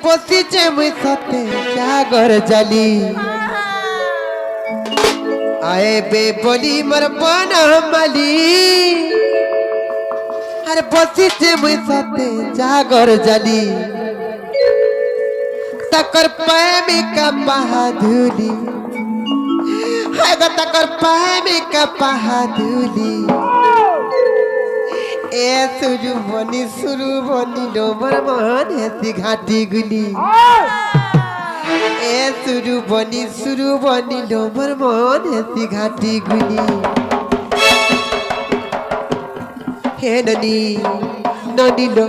বসিছে মুই সতে জাগর জালি আয়ে বে বলি মোর বনমালি আরে বসিছে মুই সতে জাগর জালি तकर प्रेमिका बहादुरी है गो तकर प्रेमिका बहादुरी ए सुरु बनी डोबर मन हेसी घाटी गुली ए सुरु बनी डोबर मन हेसी घाटी गुली हे ननी ननी लो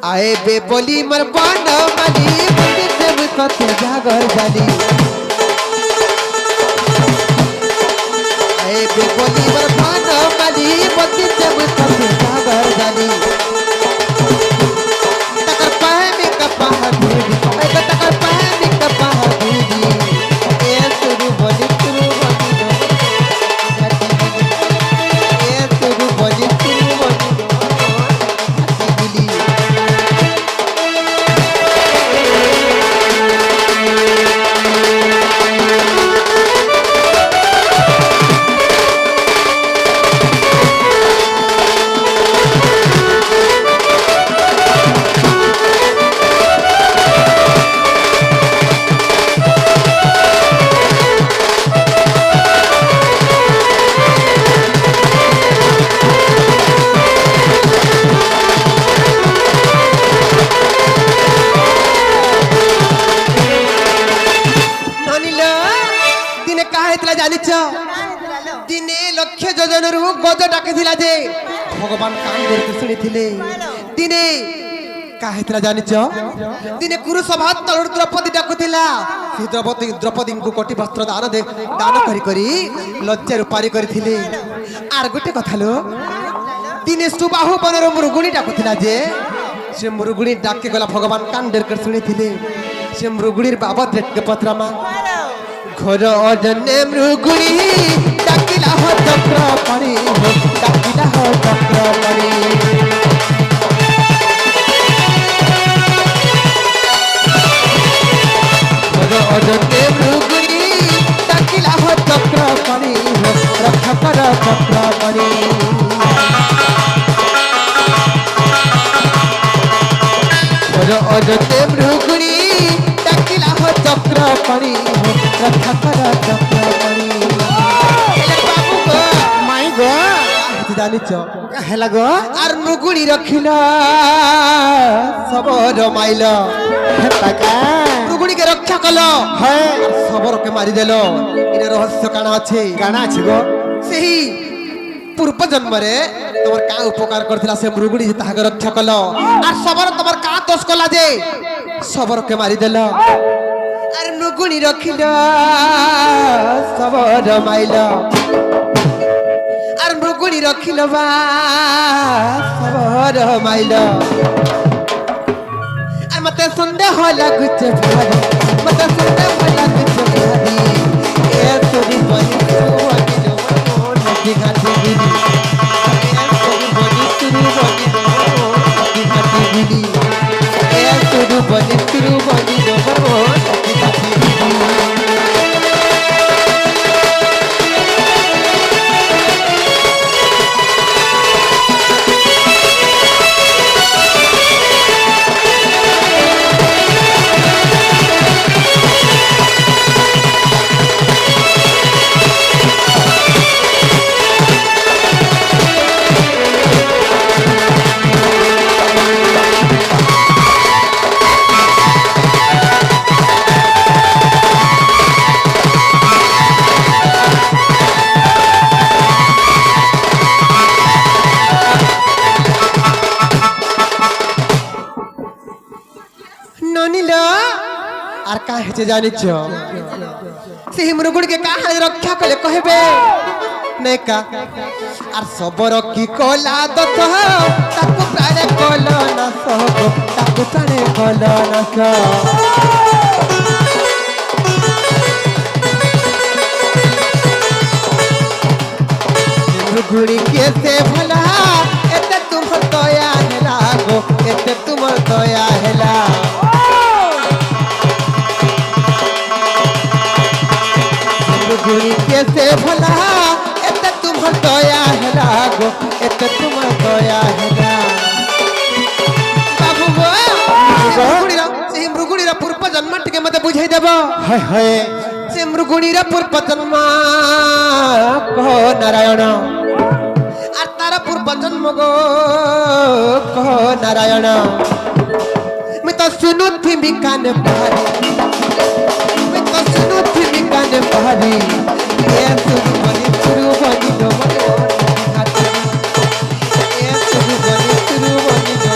आए बे बोली मर बाना माली मंदिर से मुझसे जागर जाली आए बे बोली मर बाना माली मंदिर से मुझसे जागर जाली तकर पाए में कपा दूरी तकर पाए में कपा दूरी ए सुरु बोली ए सुरु बोली दिने लक्ष्य योजन गज डाक भगवान कान शुणी दिने क्या जान दिने कुरुसभा तलु द्रौपदी डाकुला द्रौपदी को कोटी वस्त्र दान करी लज्जा पारी करथिले आर गोटे कथा लो दिने सुबाहु बनर मृगुणी डाकुला जे से मृगुणी डाके गला भगवान कान डेर शुणी से मृगुणीर बाबद पत्रमा घर अजने मृगुणी डाकिला हो चक्र पड़ी डाकिला हो चक्र पड़ी घर अजने मृगुणी डाकिला हो चक्र पड़ी रक्षा कर चक्र पड़ी घर अजने मृगुणी डाकिला हो चक्र पड़ी रक्षा कर चक्र पड़ी बाबू गो माई गो जानी हेला गो आर मृगुणी रखिल सबर माइल मृगुणी के रक्षा कल है सबर के मारी देलो इन रहस्य काना अच्छे गो सही पूर्व जन्म रे तमर का उपकार करथिला से मृगुणी ताहाके रक्षा कल आर सबर तमर का दोष कला जे सबर के मारी देलो आर मृगुणी रखिल सबर माइल आर मृगुणी रखिल सबर माइल आर मते संदेह लागुचे भारी मते संदेह लागुचे भारी ए तोरी बनी तू नदी घाटी गिरी ए तोरी बनी तू नदी घाटी गिरी ए तोरी बनी तू नदी घाटी आर का हेचे जानि से मृगुणी के कहा रक्षा कले कहबे नहीं का आर सबर की कला दत ताको प्राण कल न सब ताको प्राण कल न मृगुणी के से भला एते तुम दया हेला गो एते तुम दया हेला किए से भला एते तुम्हार दया है गो एते तुम्हार दया है बाबू गो से मृगुणीर पूर्व जन्म टिके मते बुझाई देबो हाय हाय से मृगुणीर पूर्व जन्म कहो नारायण আর তারা পূর্ব জন্ম গো কহ নারায়ণ मैं तो सुनु थी कान भारी मैं तो सुनु थी कान भारी ये सुरु बनी दो ये सुरु बनी दो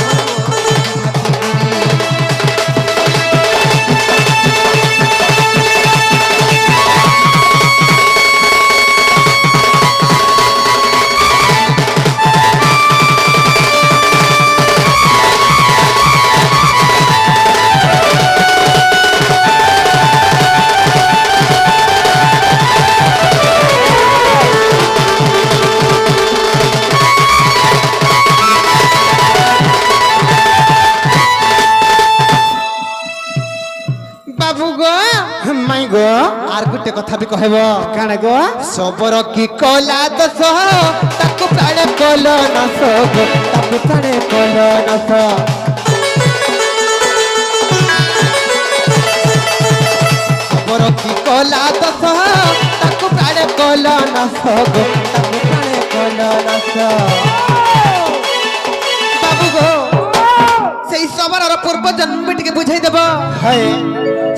माई गो आर गुटे कथा भी कहब काण गो सबर की कला दस ताकू प्राणे कल नस ताकू प्राणे कल नस सबर की कला दस ताकू प्राणे कल नस ताकू प्राणे कल नस बाबू गो से सबर पूर्व जन्म टिके बुझाई देब हाय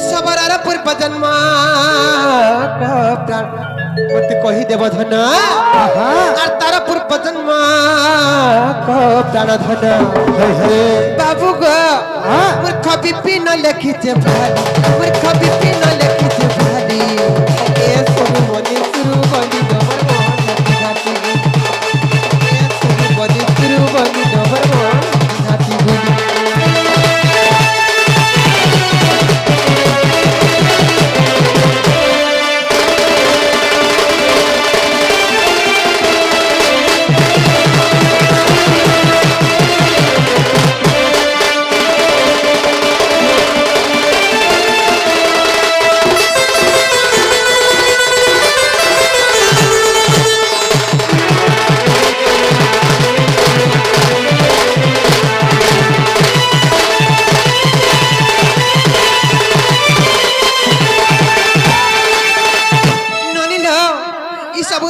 सबरार पूर्व जन्म मते कही देव धन और तार पूर्व जन्म प्राण धन बाबू गो मूर्ख विपिन लिखिचे भारी मूर्ख विपिन लिखिचे भारी ए सुरु बनी सुरु बनी डबर मन घाटी ए सुरु बनी डबर मन घाटी गुली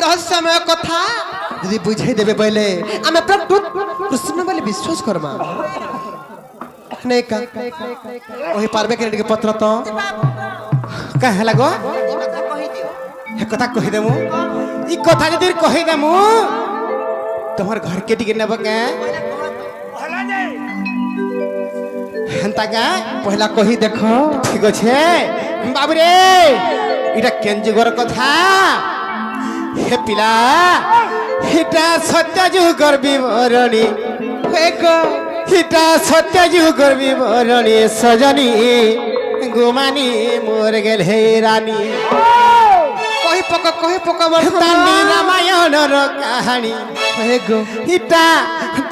रहस्यमय कथा यदि बुझाई देबे पहले आमे प्रकृत कृष्ण बोले विश्वास करमा नहीं का ओही पारबे के के पत्र तो कहे लगो हे कथा कहि देमु ई कथा जदि कहि देमु तोहर घर के टिके नेब के हंता का पहला कही देखो ठीक छे बाबू रे इटा केन जुगर कथा हे पिला हिटा सत्य जुगर विवरणी हिटा सत्य जुगर विवरणी सजनी गुमानी मोर गेल हे रानी कही पक तांडी रामायण रो कहानी हे गो हिटा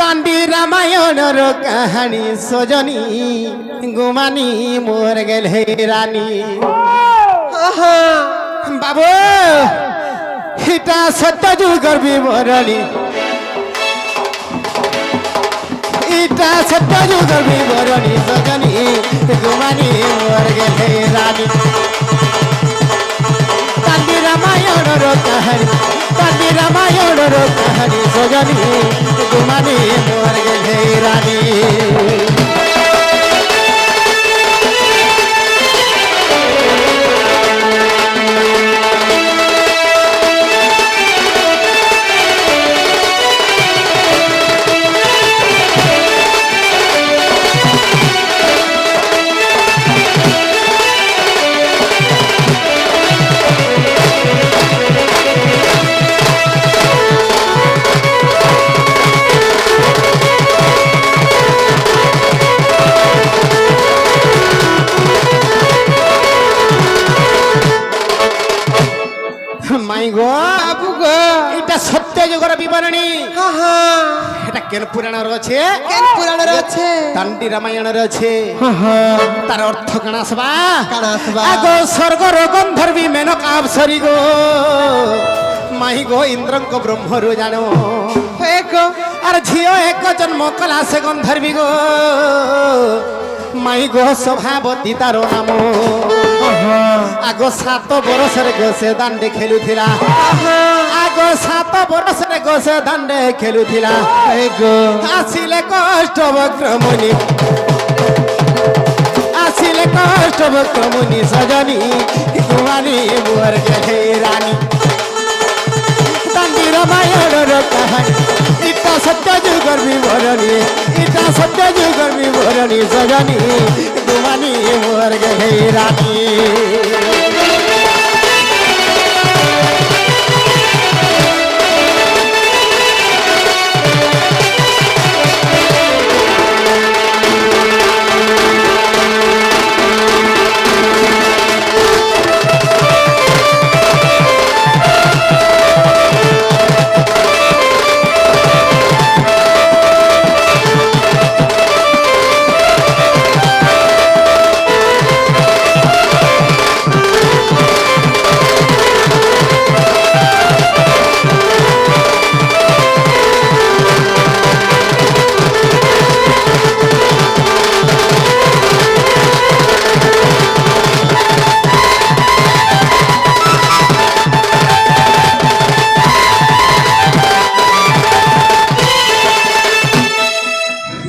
तांडी रामायण रो कहानी सजनी गुमानी मोर गेल हे रानी बाबू हिटा सत्य जुगर विवरणी इटा सत्य जुगर विवरणी सजनी गुमानी मोर गेल हे रानी तांडी रामायण रो कहानी तांडी रामायण रो कहानी सजनी गुमानी मोर गेल हे रानी माई गो बाबू गो इटा सत्य जुगर विवरणी हाँ हाँ কেন পুরাণর আছে কেন পুরাণের আছে দান্ডি রামায়ণের আছে হ্যাঁ হ্যাঁ তার অর্থ কাণ আসবা কাণ আসবা? আগো স্বর্গর গন্ধর্বী মেনকা অপ্সরী গো মাই গো ইন্দ্রঙ্ক ব্রহ্মরু জানো হয়ে গো আর ঝিও এক জন্ম কলা সে গন্ধর্বী গো মাই গো স্বভাবতী তার নাম আগ 7 বরসরে গো সে দাণ্ডে খেলুথিলা আগ 7 বরসরে গো সে দাণ্ডে খেলুথিলা হয়ে গো আসিলে কষ্ট বক্রমণি আসিলে কষ্ট বক্রমণি সজনী কুমারী মোর গে রানী দাণ্ডি রামায়ণর কাহিনী ইটা সত্য যুগর বিবরণী ইটা সত্য যুগর বিবরণী সজনী কুমারী মোর গে রানী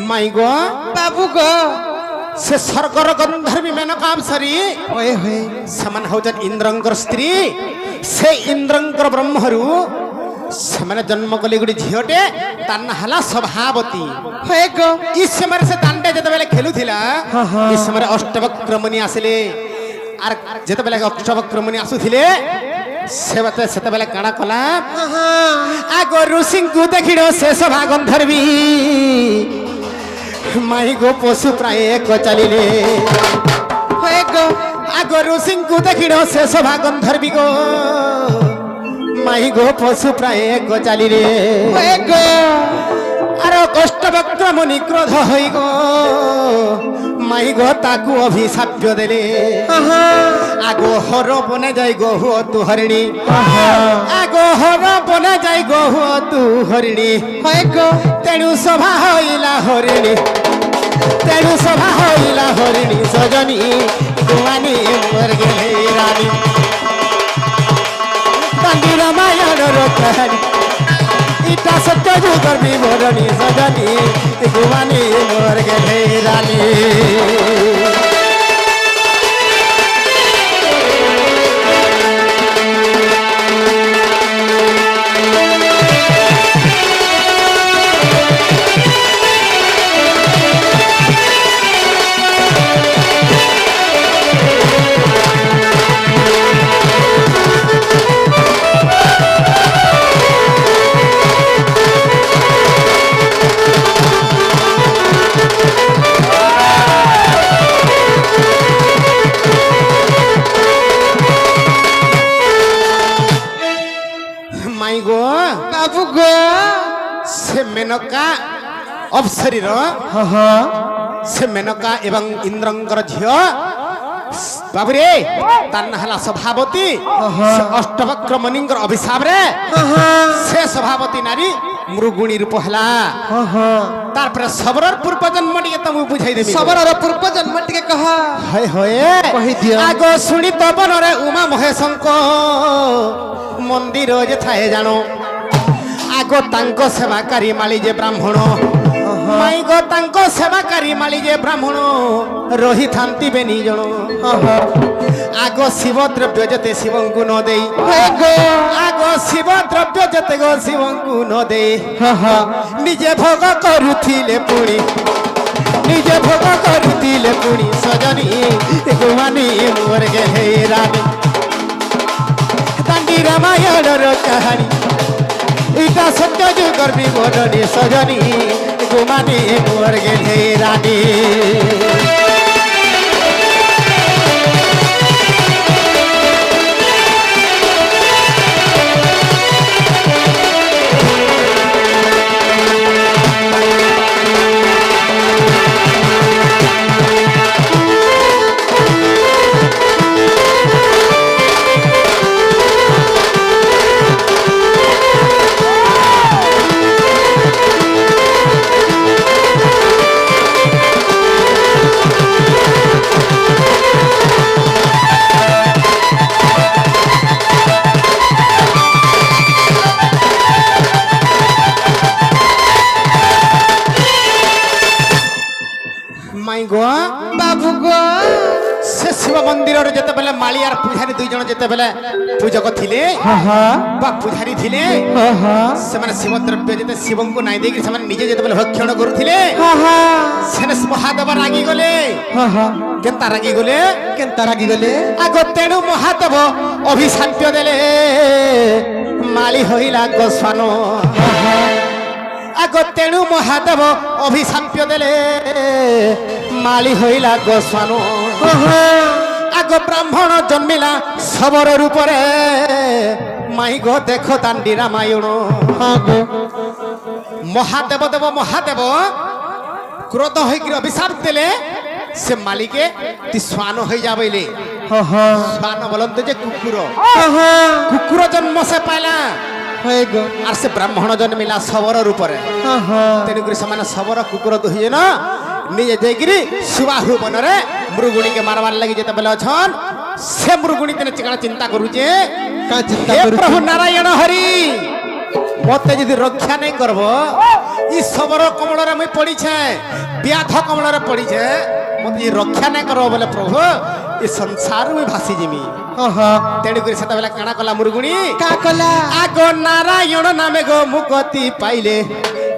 মাই গো বাবু গো সে স্বর্গর গন্ধর্বী মেনকা অপ্সরী হয়ে হয়ে ସେମାନେ ହଉଛନ୍ତି ଇନ୍ଦ୍ରଙ୍କର ସ୍ତ୍ରୀ ସେ ଇନ୍ଦ୍ରଙ୍କର ବ୍ରହ୍ମରୁ ସେମାନେ ଜନ୍ମ କଲେ ଗୋଟେ ଝିଅଟେ ତା ନାଁ ହେଲା ସଭାବତୀ ହଏ ଗো ଇ ସମୟରେ ସେ ଦାଣ୍ଡେ ଯେତେବେଳେ ଖେଳୁଥିଲା ହଁ, ହଁ। ଇ ସମୟରେ ଅଷ୍ଟବକ୍ରମୁନି ଆସିଲେ ଆର ଯେତେବେଳେ ଅଷ୍ଟବକ୍ରମୁନି ଆସୁଥିଲେ ସେତେବେଳେ କାଣା କଲା ଆଗ ଋଷିଙ୍କୁ ଦେଖିଲ ସେ ସଭା ଗନ୍ଧର୍ବୀ ମାଇ ଗো ପଶୁ ପ୍ରାୟ ଏକ ଚାଲିଲେ ହଏ ଗো আগ ঋষিଙ୍କୁ ଦେଖିଲ ସେ ସଭା ଗନ୍ଧର୍ବୀ গো মাই গো পশু প্রায় গো চালিলে হয়ে গো আর কষ্টবক্রমুনি ক্রোধ হই গো মাই গো তাকু অভিশাপ্য দেলে আগ হর বনে যাই গো হুଅ তু হরিণী আগ হর বনে যাই গো হুଅ তু হরিণী হয়ে গো তেণু সভা হইলা হরিণী তেণু সভা হইলা হরিণী সজনী কুমানী মোর গে রানী দাণ্ডি রামায়ণর কাহিনী ইটা সত্য যুগর বিবরণী সজনী কুমানী মোর গে রানী মাই গো বাবু গো সে মেনকা অপ্সরীর হ্যাঁ হ্যাঁ সে মেনকা এবং ইন্দ্রঙ্কর ঝিও বাবুরে তার না হলা সভাবতী সে অষ্টবক্র মুনিঙ্কর অভিশাপরে সে সভাবতী নারী মৃগুণী রূপ হলা তারপরে সবরর পূর্ব জন্ম টিকে তুমি বুঝাই দেবি সবরর পূর্ব জন্ম টিকে কহ হয় হয় কহি দিও আগ শুনি তপনরে উমা মহেশঙ্ক মন্দির যে থায়ে জানো আগ তাঙ্ক সেবাকারী মালি যে ব্রাহ্মণ মাই গো তাঙ্ক সেবাকারী মালি যে ব্রাহ্মণ রহিথান্তি বেনি জন আগ শিব দ্রব্য যেতে শিবঙ্কু ন দেই আগ শিব দ্রব্য যেতে গো শিবঙ্কু ন দেই নিজে ভোগ করুথিলে পুଣି নিজে ভোগ করুথিলে পুଣି সজনী কুমানী মোর গে রানী দাণ্ডি রামায়ণর কাহিনী ইটা সত্য যুগর বিবরণী সজনী কুমানী মোর গে রানী সে শিব মন্দিরে যেতবেলে মালি আর পূজারী দুই জন যেতবেলে পূজক থিলে বা পূজারী থিলে সেমানে শিব দ্রব্য যেতে শিবঙ্কু নাই দেই সেমানে নিজে যেতবেলে ভক্ষণ করুথিলে সেনে মহাদেব রাগি গলে কেনতা রাগি গলে কেনতা রাগি গলে আগ তেণু মহাদেব অভিশাপ্য দেলে মালি হইলা গোস্বান আগ তেণু মহাদেব অভিশাপ্য দেলে মালি হইলা গোস্বান আগ ব্রাহ্মণ জন্মিলা সবর রূপরে মাই গো দেখো দাণ্ডি রামায়ণ মহাদেব দেব মহাদেব ক্রোধ হইকি অভিশাপ দেলে সে মালিকে তুই শ্বান হয়ে যাবইলে শ্বান বলন্ত যে কুকুর কুকুর জন্ম সে পাইলা হয়ে গো আর সে ব্রাহ্মণ জন্মিলা সবর রূপরে তেণুকরি ସେମାନେ সবর কুকুর দুহিয়ে না নিজে ଯାଇକିରି ସୁବାହୁ ବନରେ ମୃଗୁଣୀକେ ମାରବାର ଲାଗି ଯେତେବେଳେ ଅଛନ୍ ସେ ମୃଗୁଣୀ ତେନେ ଚିକଣା ଚିନ୍ତା କରୁଛେ କା ଚିନ୍ତା ହେ କରୁଛି ପ୍ରଭୁ ନାରାୟଣ ହରି ମତେ ଯଦି ରକ୍ଷା ନାଇଁ କରବ ଇ ସବର କମଳରେ ମୁଇଁ ପଡ଼ିଛେ ବ୍ୟାଧ କମଳରେ ପଡ଼ିଛେ ମତେ ଯଦି ରକ୍ଷା ନାଇଁ କରବ ବୋଲେ ପ୍ରଭୁ ଇ ସଂସାର ମୁଇଁ ଭାସି ଯିମି ତେଣୁକରି ସେତେବେଳେ କାଣା କଲା ମୃଗୁଣୀ କା କଲା ଆଗ ନାରାୟଣ ନାମେ ଗো ମୁକ୍ତି ପାଇଲେ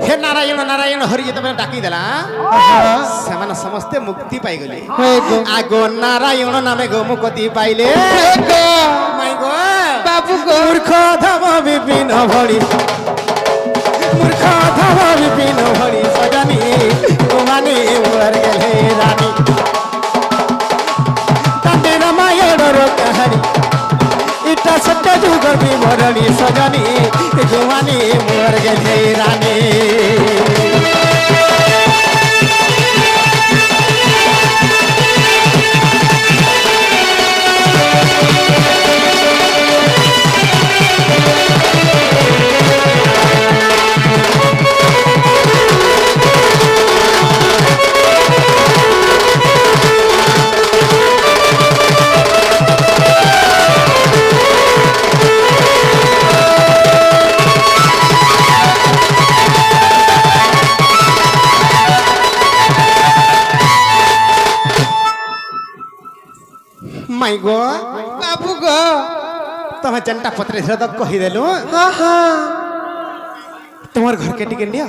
হে নারায়ণ নারায়ণ হরি যেତେବେଳେ ডাকিদেলা ସେମାନେ ସମସ୍ତେ ମୁକ୍ତି ପାଇଗଲେ ଆଗ ନାରାୟଣ ନାମେ ଗো ମୁକ୍ତି ପାଇଲେ ମାଇ ଗো ବାବୁ ଗো ମୂର୍ଖ ଧମ ବିପିନ ଭଳି ମୂର୍ଖ ଧମ ବିପିନ ଭଳି ସଜାନି ତୁମାନେ ମର ଗଲେ ରାনী ତାଣ୍ଡେ ରାମାୟଣର କାହାଣୀ ইটা সত্য যুগ বিবরণী সজনী জুমানি মোর গেলে রানী মাই গো বাবু গো তুমি যেনটা পত্রে কহিদেলু তোমার ঘরকে টিকে নিয়া